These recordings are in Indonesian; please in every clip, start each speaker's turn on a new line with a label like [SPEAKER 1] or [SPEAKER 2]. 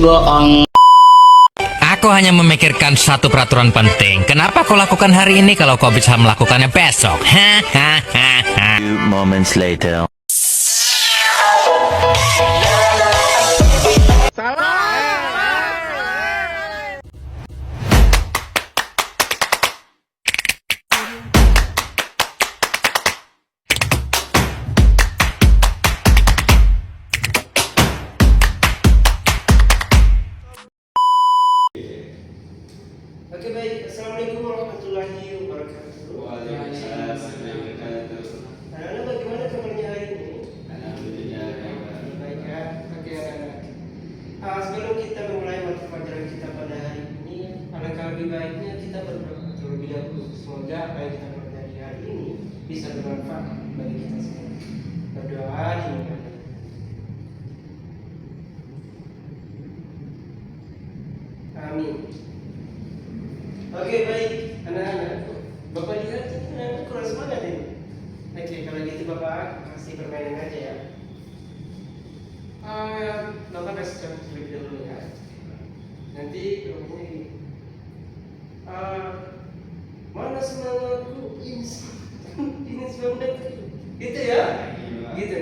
[SPEAKER 1] Boong.
[SPEAKER 2] Aku hanya memikirkan satu peraturan penting. Kenapa kau lakukan hari ini kalau kau bisa melakukannya besok? Hahaha.
[SPEAKER 1] Few moments later.
[SPEAKER 3] Oke baik, Assalamualaikum warahmatullahi wabarakatuh.
[SPEAKER 4] Waalaikumsalam warahmatullahi wabarakatuh.
[SPEAKER 3] Anak-anak bagaimana kabarnya hari ini?
[SPEAKER 4] Alhamdulillah.
[SPEAKER 3] Baik ya, oke anak-anak. Sebelum kita memulai mata pelajaran kita pada hari ini, alangkah lebih baiknya kita berdoa terlebih dahulu. Semoga apa yang kita pelajari hari ini bisa bermanfaat bagi kita semua. Berdoa dimulai. Amin. Oke baik, anak-anak. Bapak lihat ini anak-anak kurang semangat ini. Oke, kalau gitu Bapak kasih permainan aja ya. Bapak kasih contoh terlebih dahulu ya. Nanti permainannya gini. Mana semangatku ini semangatku. Gitu ya? Gitu.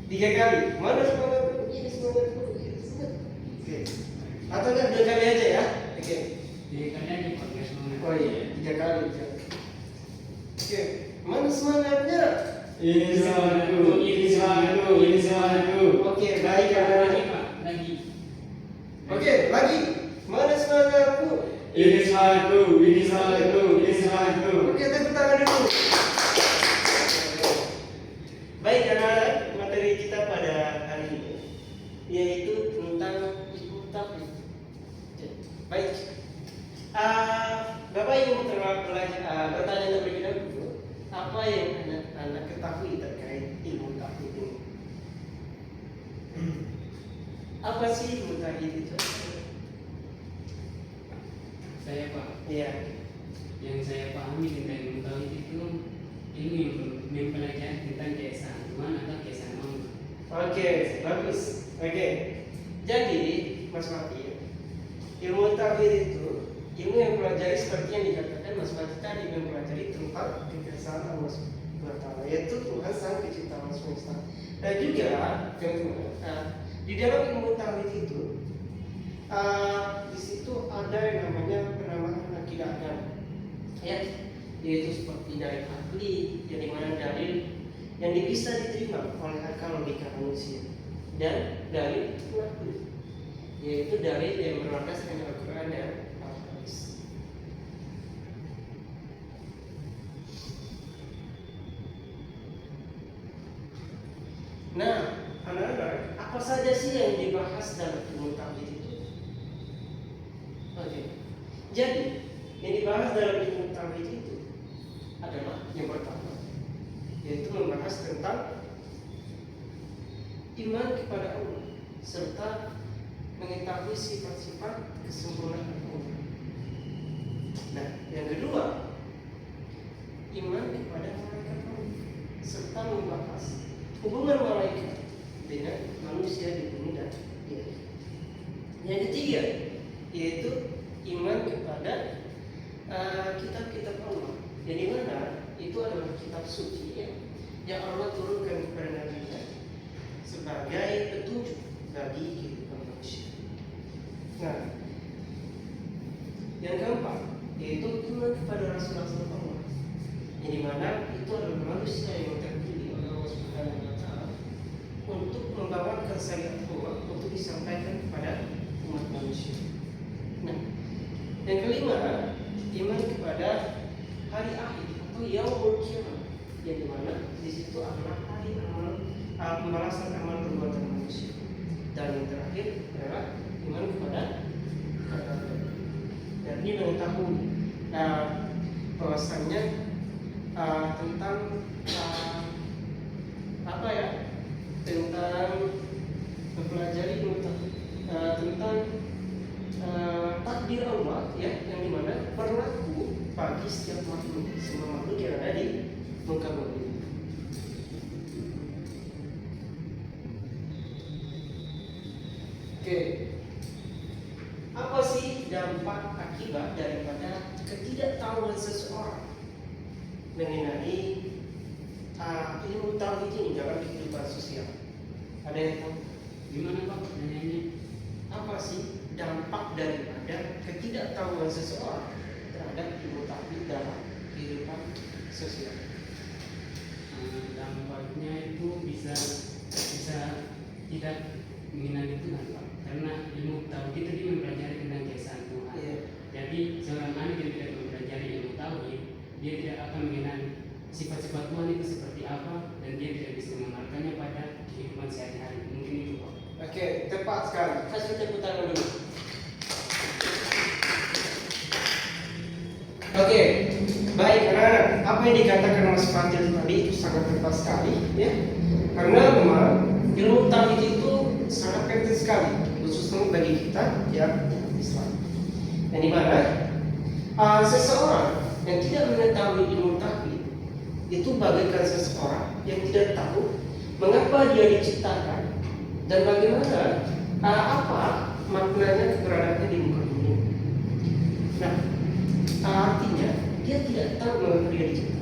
[SPEAKER 3] 3 kali. Mana semangatku ini semangatku. Oke. Atau enggak 2 kali aja ya? Oke. Oh iya, 3 kali. Oke, mana semangatnya?
[SPEAKER 4] Ini semangatku, ini semangatku, ini semangatku.
[SPEAKER 3] Oke, baik ya. Oke, lagi. Mana semangatku?
[SPEAKER 4] Ini semangatku, ini semangatku, ini semangatku.
[SPEAKER 3] Oke, tepuk tangan dulu. Baik, anak-anak, materi kita pada hari ini yaitu tentang ilmu tauhid. Baik. Bapak ingin bertanya terlebih dahulu, apa yang anak ketahui terkait ilmu tauhid ini? Apa sih ilmu tauhid itu?
[SPEAKER 5] Saya Pak,
[SPEAKER 3] Iya.
[SPEAKER 5] yang saya pahami tentang ilmu tauhid itu ilmu yang mempelajari tentang keesaan Tuhan atau keesaan Allah.
[SPEAKER 3] Oke, bagus. Oke. Jadi, Mas Mati, ilmu tauhid itu ilmu yang pelajari seperti yang dikatakan Mas Mati tadi, mempelajari tentang keesaan Allah SWT, yaitu Tuhan Sang Pencipta alam semesta. Dan juga di dalam ilmu tauhid itu di situ ada yang namanya penamaan akidah agama, ya, yaitu seperti dalil akli, yang dimana dalil yang bisa diterima oleh akal logika manusia, dan dalil akli, yaitu dalil yang berlandaskan Al-Quran dan Al-Hadis. Nah, anak-anak, apa saja sih yang dibahas dalam ilmu tauhid itu? Oke. Jadi, yang dibahas dalam ilmu tauhid itu adalah yang pertama, yaitu membahas tentang iman kepada Allah serta mengetahui sifat-sifat kesempurnaan Allah. Nah, yang kedua, iman kepada malaikat Allah serta membahas hubungan malaikat dengan manusia di bumi dan di akhirat. Yang ketiga, yaitu iman kepada kitab-kitab Allah, yang dimana itu adalah kitab suci yang Allah turunkan kepada Nabi sebagai petunjuk bagi kehidupan manusia. Nah, yang keempat yaitu iman kepada Rasul-Rasul Allah, yang dimana itu adalah manusia yang terpilih oleh Allah Subhanahu Wa Taala untuk membawakan syariat Allah untuk disampaikan kepada umat manusia. Nah, yang kelima, iman kepada hari akhir atau yaumul qiyamah, yang dimana di situ adalah hari pembalasan amal perbuatan manusia. Dan yang terakhir adalah iman kepada kata-kata. Dan ini mengetahui bahwasannya tentang apa ya? Tentang mempelajari tentang takdir Allah, ya, yang dimana berlaku bagi setiap makhluk, semua makhluk yang ada di muka bumi. Oke, dampak akibat daripada ketidaktahuan seseorang mengenai ilmu tauhid ini dalam kehidupan sosial. Ada yang tahu?
[SPEAKER 5] Gimana Pak pertanyaannya?
[SPEAKER 3] Apa sih dampak daripada ketidaktahuan seseorang terhadap ilmu tauhid dalam kehidupan sosial?
[SPEAKER 5] Dampaknya itu bisa tidak mengenali Tuhan Pak, karena ilmu tauhid itu dia mempelajari tentang keesaan Tuhan.
[SPEAKER 3] Iya.
[SPEAKER 5] Jadi seorang anak yang tidak mempelajari ilmu tauhid, dia tidak akan mengenali sifat-sifat Tuhan itu seperti apa, dan dia tidak bisa mengenalkannya pada kehidupan sehari-hari. Mungkin itu Pak.
[SPEAKER 3] Oke, tepat sekali. Kasih tepuk tangan dulu. Oke, baik anak-anak. Apa yang dikatakan Mas Fatil tadi itu sangat tepat sekali, ya. Karena memang ilmu tauhid itu sangat penting sekali, khususnya bagi kita yang Islam. Yang dimana seseorang yang tidak mengetahui ilmu tauhid itu bagaikan seseorang yang tidak tahu mengapa dia diciptakan dan bagaimana apa maknanya keberadaannya di muka bumi. Nah, artinya dia tidak tahu mengapa dia diciptakan.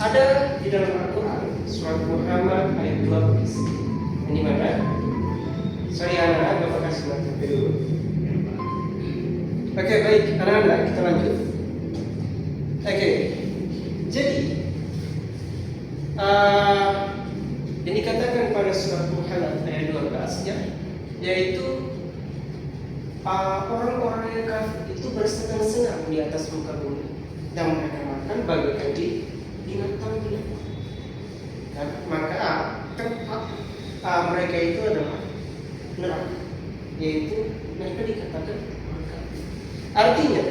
[SPEAKER 3] Ada di dalam Al-Quran surat Muhammad ayat 12 yang dimana sorry anak-anak, Bapak kasih materi dulu. Oke, baik anak-anak, kita lanjut. Oke, jadi yang dikatakan pada surat Muhammad ayat 12 ya, yaitu orang-orang yang kafir itu bersenang-senang di atas muka bumi dan mereka makan bagaikan di binatang-binatang. Dan maka tempat mereka itu adalah neraka, yaitu mereka dikatakan neraka. Artinya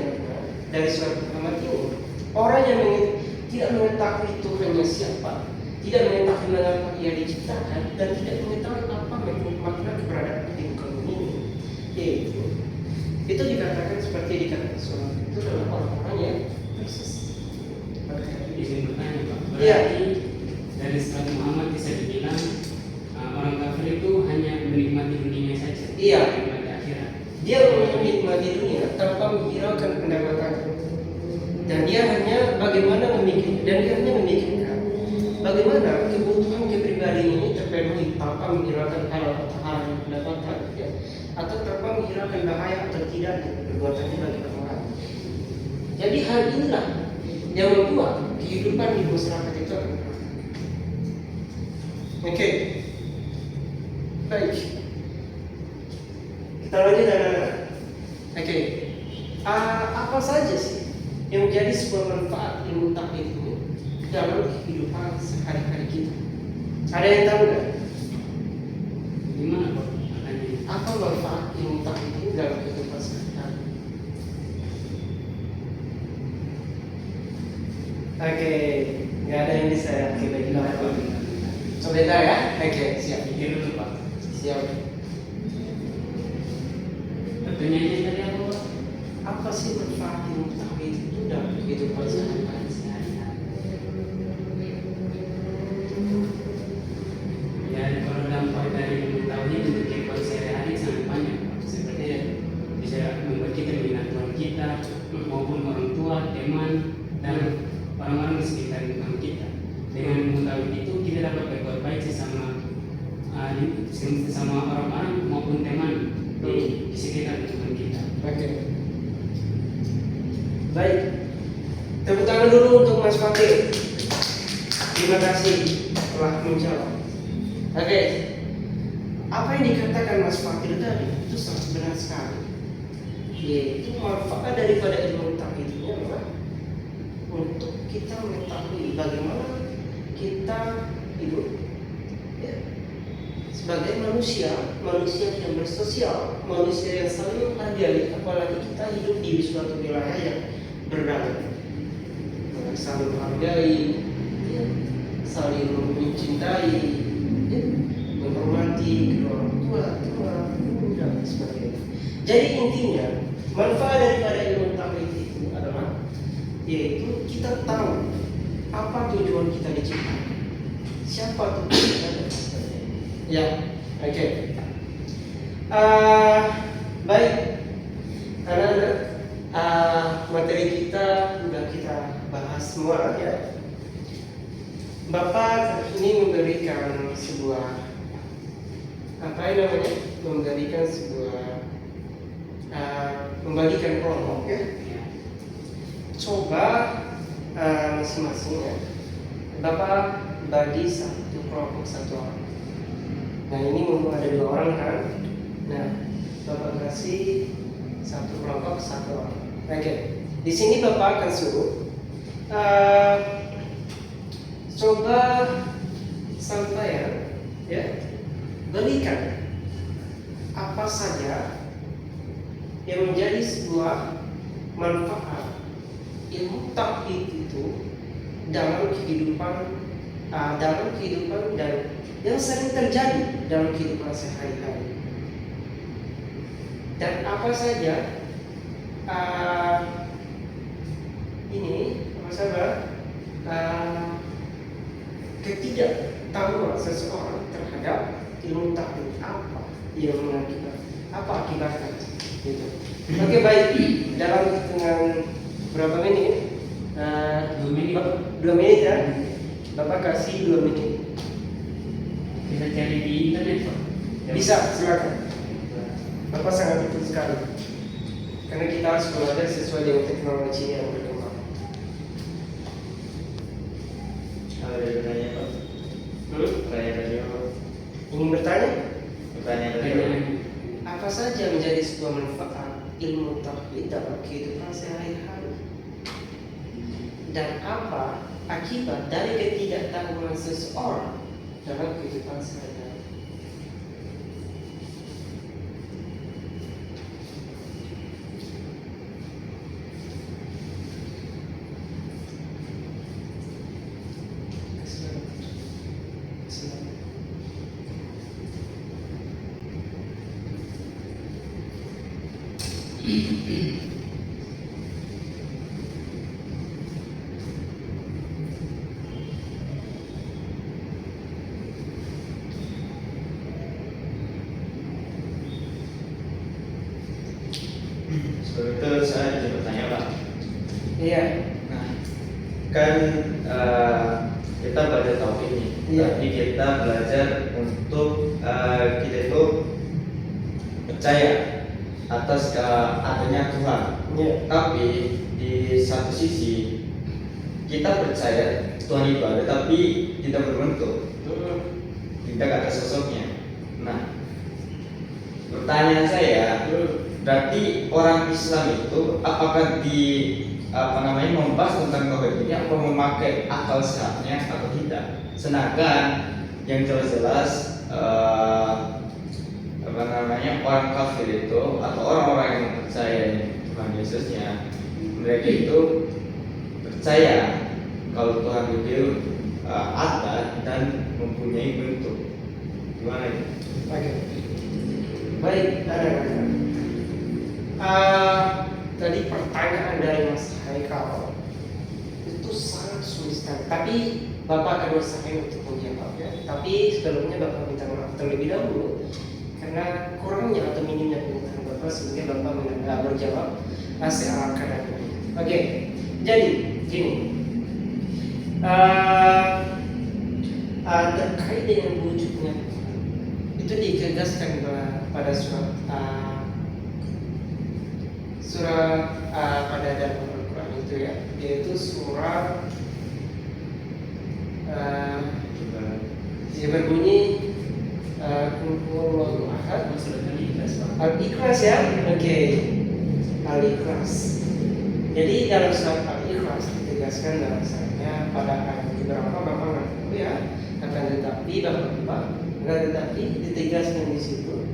[SPEAKER 3] dari surat Muhammad ini, orang yang tidak mengetahui Tuhannya siapa, tidak mengetahui mengapa ia diciptakan, dan tidak mengetahui apa makna keberadaan di muka bumi ini, yaitu itu dikatakan seperti dikatakan surat itu adalah orang-orang yang tersesat.
[SPEAKER 5] Izin bertanya Pak.
[SPEAKER 3] Iya.
[SPEAKER 5] Berarti dari surat Muhammad bisa dibilang orang kafir itu hanya menikmati dunia saja.
[SPEAKER 3] Iya.
[SPEAKER 5] Menikmati akhirat.
[SPEAKER 3] Dia menikmati dunia tanpa menghiraukan pendapatan, dan dia hanya memikirkan bagaimana kebutuhan kepribadian ini terpenuhi tanpa menghiraukan hal yang pendapatan, ya, atau tanpa menghiraukan bahaya atau tidaknya perbuatannya bagi orang lain. Jadi hal inilah yang membuat kehidupan di masyarakat itu akan berubah. Oke, baik. Kita lanjut anak-anak. Oke, apa saja sih yang menjadi sebuah manfaat ilmu tauhid ini dalam kehidupan sehari-hari kita? Ada yang tahu nggak?
[SPEAKER 5] Gimana Pak pertanyaannya?
[SPEAKER 3] Apa manfaat ilmu tauhid ini dalam kehidupan sehari-hari? Oke, nggak ada yang bisa ya? Oke, baik, kita lanjut. Sebentar ya. Oke, siap.
[SPEAKER 5] Pikir dulu Pak.
[SPEAKER 3] Siap.
[SPEAKER 5] Pertanyaannya tadi apa Pak?
[SPEAKER 3] Apa sih manfaat ilmu tauhid itu dalam kehidupan sehari-hari?
[SPEAKER 5] Ya, kalau dampak dari ilmu tauhid untuk kehidupan sehari-hari sangat banyak Pak. Seperti bisa membuat kita mengenal Tuhan kita maupun orang tua, teman, dan orang-orang di sekitar lingkungan kita. Dengan ilmu tauhid itu kita dapat berbuat baik sesama orang-orang maupun teman di sekitar lingkungan kita.
[SPEAKER 3] Oke. Baik. Tepuk tangan dulu untuk Mas Fatil. Terima kasih telah menjawab. Oke. Apa yang dikatakan Mas Fatil tadi itu sangat benar sekali. Yaitu manfaat daripada ilmu tauhid ini adalah untuk kita mengetahui bagaimana kita hidup, ya, sebagai manusia yang bersosial, manusia yang saling menghargai, apalagi kita hidup di suatu wilayah yang berdamai, saling menghargai, ya, saling mencintai, ya, menghormati kedua orang tua, dan sebagainya. Jadi intinya manfaat daripada ilmu tauhid itu adalah yaitu kita tahu apa tujuan kita diciptakan, siapa tujuan kita dan sebagainya. Ya, oke. Baik, anak-anak. semua ya. Bapak ini memberikan sebuah apa yang namanya? Memberikan sebuah membagikan kelompok ya.
[SPEAKER 5] Ya.
[SPEAKER 3] Coba masing-masing ya. Bapak bagi satu kelompok satu orang. Nah ini mumpung ada 2 orang kan. Nah Bapak kasih satu kelompok satu orang. Oke. Di sini Bapak akan suruh coba sampaian ya, berikan apa saja yang menjadi sebuah manfaat ilmu tauhid itu dalam kehidupan dan yang sering terjadi dalam kehidupan sehari-hari. Dan apa saja ini apa saja ketidaktahuan seseorang terhadap ilmu tauhid apa yang mengakibat apa akibatnya gitu. Oke baik, dalam hitungan berapa menit?
[SPEAKER 5] 2 menit.
[SPEAKER 3] 2 menit ya. Bapak kasih 2 menit.
[SPEAKER 5] Bisa cari di internet Pak.
[SPEAKER 3] Bisa, silakan. Bapak sangat betul sekali. Karena kita harus belajar sesuai dengan teknologi yang berkembang.
[SPEAKER 4] Ada bertanya Pak? Pertanyaan tadi apa?
[SPEAKER 3] Ingin bertanya?
[SPEAKER 4] Pertanyaan tadi apa?
[SPEAKER 3] Apa saja menjadi sebuah manfaat ilmu tauhid dalam kehidupan sehari-hari? Dan apa akibat dari ketidaktahuan seseorang dalam kehidupan sehari-hari? Silakan.
[SPEAKER 4] Sebelum itu saya izin bertanya Pak.
[SPEAKER 3] Iya.
[SPEAKER 4] Nah, kan kita belajar tauhid nih,
[SPEAKER 3] Iya.
[SPEAKER 4] tapi kita belajar untuk kita itu percaya atas adanya Tuhan.
[SPEAKER 3] Iya.
[SPEAKER 4] Tapi di satu sisi kita percaya Tuhan itu ada, tapi tidak berbentuk, tidak ada sosoknya. Nah, pertanyaan saya, berarti orang Islam itu apakah membahas tentang tauhid ini apa memakai akal sehatnya atau tidak? Sedangkan yang jelas-jelas orang kafir itu atau orang-orang yang percaya Tuhan Yesusnya, mereka itu percaya kalau Tuhan itu ada dan mempunyai bentuk. Gimana itu?
[SPEAKER 3] Oke. Baik, tadi pertanyaan dari Mas Haikal itu sangat sulit sekali. Tapi Bapak akan usahain untuk menjawab ya. Tapi sebelumnya Bapak minta maaf terlebih dahulu karena kurangnya atau minimnya pengetahuan Bapak sehingga Bapak berjawab secara akademik. Oke, jadi gini. Terkait dengan wujudnya itu ditegaskan pada surah pada dalam Al-Quran itu ya, yaitu surah yang berbunyi Qul Ahad Al-Ikhlas ya, oke, Al-Ikhlas. Jadi dalam surat Al-Ikhlas ditegaskan bahwasanya pada ayat beberapa Bapak nggak tahu ya, akan tetapi ditegaskan di situ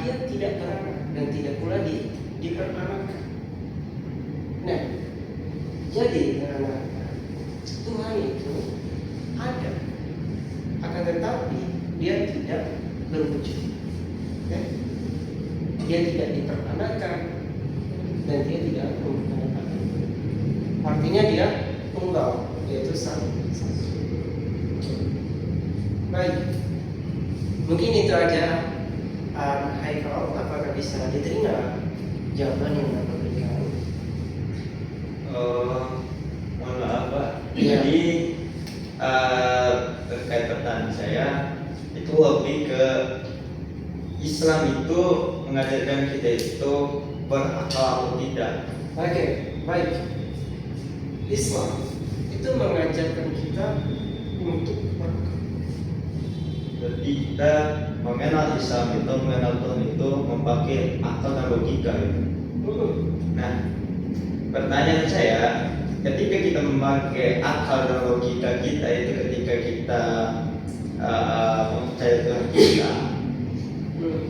[SPEAKER 3] dia tidak beranak dan tidak pula diperanakkan. Nah, jadi karena Tuhan itu ada, akan tetapi dia tidak berwujud, ya? Dia tidak diperanakkan dan dia tidak memperanakan. Artinya dia tunggal, yaitu satu. Baik, mungkin itu aja. Haikal, apakah bisa diterima jawaban yang Bapak berikan?
[SPEAKER 4] Mohon
[SPEAKER 3] Iya.
[SPEAKER 4] Jadi terkait pertanyaan saya itu lebih ke Islam itu mengajarkan kita itu berakal atau tidak.
[SPEAKER 3] Oke, baik. Islam itu mengajarkan kita untuk berakal.
[SPEAKER 4] Jadi kita mengenal Islam itu, mengenal Tuhan itu memakai akal dan logika gitu. Nah, pertanyaan saya, ketika kita memakai akal dan logika kita itu ketika kita mempercayai Tuhan kita,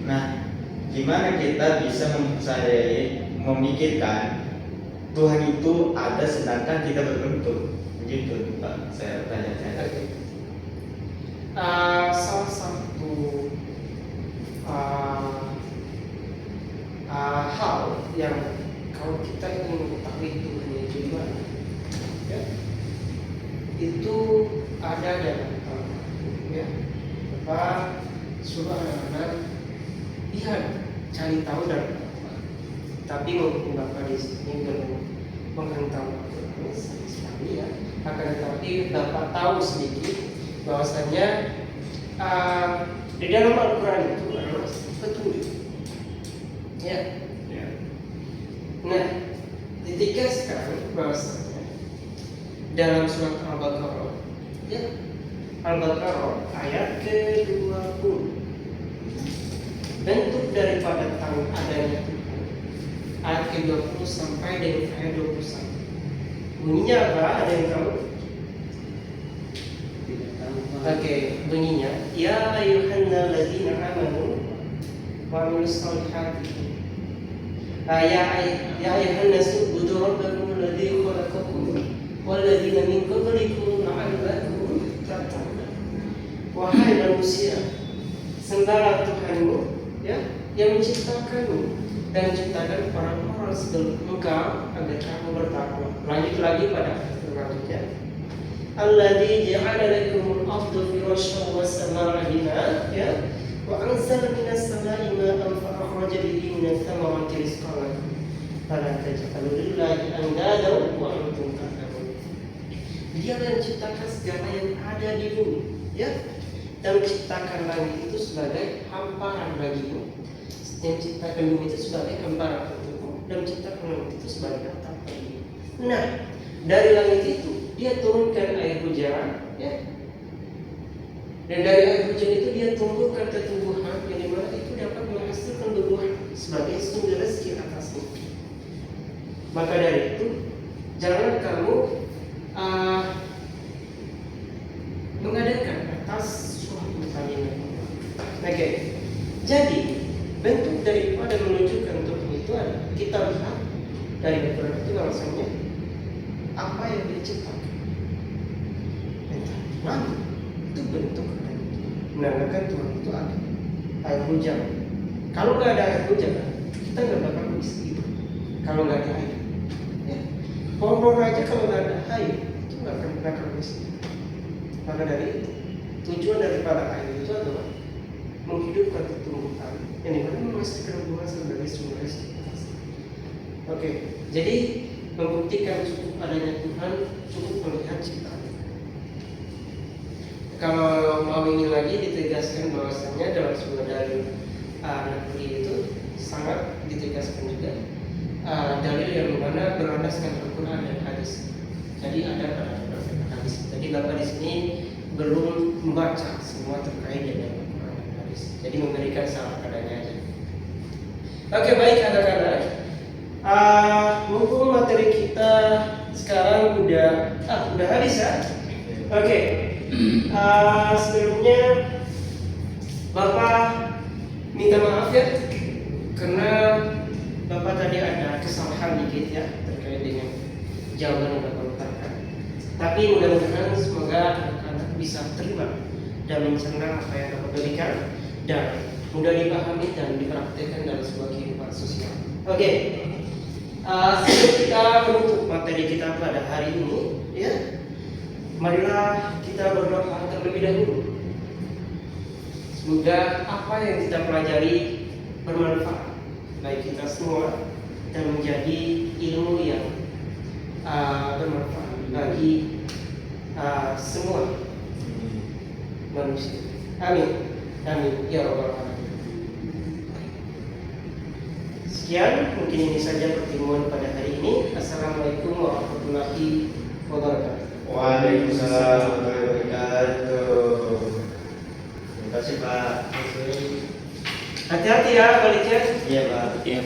[SPEAKER 4] nah, gimana kita bisa mempercayai, memikirkan Tuhan itu ada sedangkan tidak berbentuk? Begitu, Pak. Saya bertanya.
[SPEAKER 3] Oke. Salah satu hal yang kalau kita ingin mengetahui Tuhan itu gimana, ya, itu ada dalam Al-Quran, ya. Bapak suruh anak-anak lihat, cari tahu dari Al-Quran. Tapi mungkin Bapak di sini belum menghentam Al-Quran sekali, ya. Akan tetapi Bapak tahu sedikit bahwasanya di dalam Al-Quran itu adalah petunjuk. Ya. Nah, ketika sekarang bahwasanya dalam surat Al-Baqarah, ya, Al-Baqarah ayat ke-20, bentuk daripada adanya Tuhan, ayat ke-20 sampai dengan ayat 21. Bunyinya apa? Ada yang tahu?
[SPEAKER 5] Tidak tahu, Pak.
[SPEAKER 3] Oke, bunyinya ya ayyuhalladzina amanu wa amilus solihati ya ayyuhan nasu ubudu rabbakum alladzi khalaqakum walladzina min qablikum la'allakum tattaqun. Wahai manusia, sembahlah Tuhanmu, ya, yang menciptakanmu dan menciptakan orang-orang sebelum engkau agar kamu bertakwa. Lanjut lagi pada ayat selanjutnya. Alladzi ja'ala lakumul arda firasyan was samaa'a binaa, ya, wa anzala minas samaa'i ma'an fa akhraja bihi minats thamarati rizqan lakum fala taj'alu lillahi andadan wa antum ta'lamun. Dia yang menciptakan segala yang ada di bumi, ya, dan menciptakan langit itu sebagai hamparan bagimu, dan menciptakan bumi itu sebagai hamparan untukmu, dan menciptakan langit itu sebagai atap bagimu. Nah, dari langit itu dia turunkan air hujan, ya, dan dari air hujan itu dia tumbuhkan tumbuhan yang dimana itu dapat menghasilkan buah sebagai sumber rezeki atasmu. Maka dari itu jangan kamu mengadakan atas suatu kalimat. Oke, jadi bentuk daripada menunjukkan Tuhan itu adalah kita lihat dari Al-Quran itu bahwasanya apa yang diciptakan. Langit itu bentuk menandakan Tuhan itu ada. Air hujan, kalau nggak ada air hujan, kita nggak bakal bisa hidup. Kalau nggak ada air, ya. Pohon aja kalau nggak ada air itu nggak akan bakal bisa hidup. Maka dari itu tujuan daripada air itu adalah menghidupkan tumbuhan yang dimana memastikan buah sebagai sumber rezeki. Oke, jadi membuktikan cukup adanya Tuhan cukup melihat ciptaan. Kalau mau ingin lagi ditegaskan bahwasanya dalam sebuah dalil nakli itu sangat ditegaskan juga dalil yang mana berlandaskan Al-Quran dan hadis. Jadi ada pada Al-Quran dan hadis. Jadi Bapak di sini belum membaca semua terkait dengan Al-Quran dan hadis. Jadi memberikan salah adanya aja. Oke, baik anak-anak. Mumpung materi kita sekarang udah habis ya. Oke. Sebelumnya Bapak minta maaf ya karena Bapak tadi ada kesalahan dikit ya terkait dengan jawaban yang Bapak utarakan. Tapi mudah-mudahan semoga anak-anak bisa terima dan mencerna apa yang Bapak berikan dan mudah dipahami dan dipraktikkan dalam sebuah kehidupan sosial. Oke. Sebelum kita menutup materi kita pada hari ini, ya, marilah kita berdoa terlebih dahulu. Semoga apa yang kita pelajari bermanfaat bagi kita semua dan menjadi ilmu yang bermanfaat bagi semua manusia. Amin. Amin. Ya Rabbal Alamin. Sekian, mungkin ini saja pertemuan pada hari ini. Assalamualaikum warahmatullahi wabarakatuh.
[SPEAKER 4] Waalaikumsalam warahmatullahi wabarakatuh. Terima kasih Pak.
[SPEAKER 3] Hati-hati ya baliknya.
[SPEAKER 4] Iya Pak.
[SPEAKER 5] Ya.